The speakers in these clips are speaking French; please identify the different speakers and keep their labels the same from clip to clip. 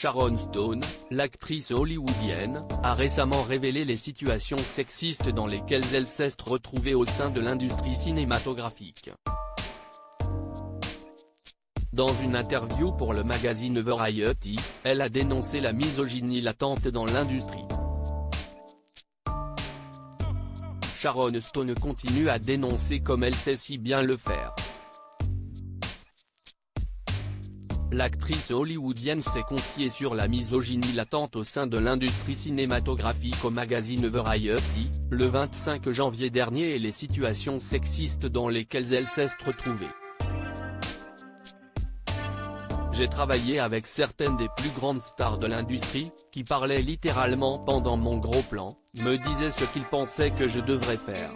Speaker 1: Sharon Stone, l'actrice hollywoodienne, a récemment révélé les situations sexistes dans lesquelles elle s'est retrouvée au sein de l'industrie cinématographique. Dans une interview pour le magazine Variety, elle a dénoncé la misogynie latente dans l'industrie. Sharon Stone continue à dénoncer comme elle sait si bien le faire. L'actrice hollywoodienne s'est confiée sur la misogynie latente au sein de l'industrie cinématographique au magazine Variety, le 25 janvier dernier et les situations sexistes dans lesquelles elle s'est retrouvée. J'ai travaillé avec certaines des plus grandes stars de l'industrie, qui parlaient littéralement pendant mon gros plan, me disaient ce qu'ils pensaient que je devrais faire.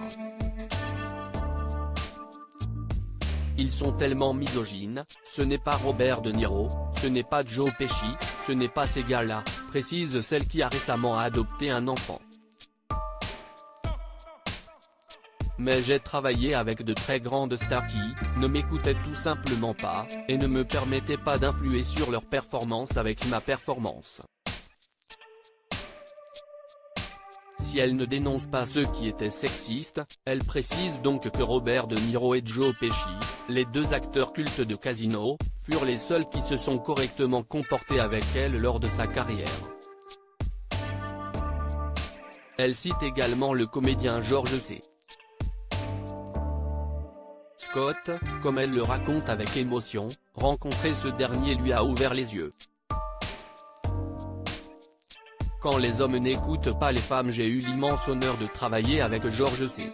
Speaker 1: Ils sont tellement misogynes, ce n'est pas Robert De Niro, ce n'est pas Joe Pesci, ce n'est pas ces gars-là, précise celle qui a récemment adopté un enfant. Mais j'ai travaillé avec de très grandes stars qui ne m'écoutaient tout simplement pas, et ne me permettaient pas d'influer sur leur performance avec ma performance. Si elle ne dénonce pas ceux qui étaient sexistes, elle précise donc que Robert De Niro et Joe Pesci, les deux acteurs cultes de Casino, furent les seuls qui se sont correctement comportés avec elle lors de sa carrière. Elle cite également le comédien George C. Scott, comme elle le raconte avec émotion, rencontrer ce dernier lui a ouvert les yeux. Quand les hommes n'écoutent pas les femmes, j'ai eu l'immense honneur de travailler avec George C.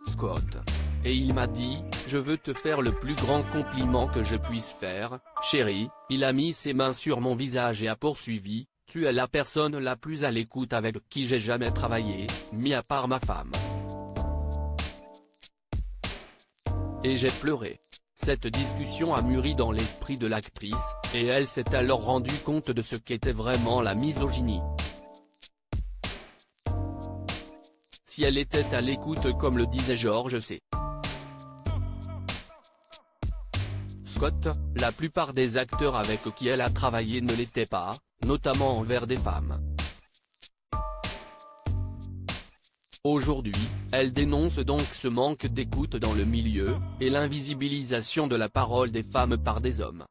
Speaker 1: Scott. Et il m'a dit, je veux te faire le plus grand compliment que je puisse faire, chérie. Il a mis ses mains sur mon visage et a poursuivi, tu es la personne la plus à l'écoute avec qui j'ai jamais travaillé, mis à part ma femme. Et j'ai pleuré. Cette discussion a mûri dans l'esprit de l'actrice, et elle s'est alors rendue compte de ce qu'était vraiment la misogynie. Si elle était à l'écoute comme le disait George C. Scott, la plupart des acteurs avec qui elle a travaillé ne l'étaient pas, notamment envers des femmes. Aujourd'hui, elle dénonce donc ce manque d'écoute dans le milieu, et l'invisibilisation de la parole des femmes par des hommes.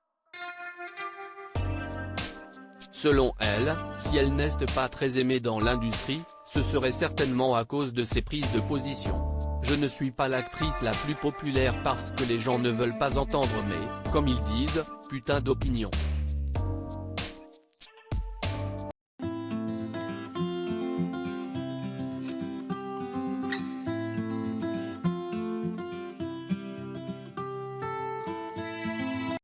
Speaker 1: Selon elle, si elle n'est pas très aimée dans l'industrie, ce serait certainement à cause de ses prises de position. Je ne suis pas l'actrice la plus populaire parce que les gens ne veulent pas entendre mes, comme ils disent, putains d'opinions.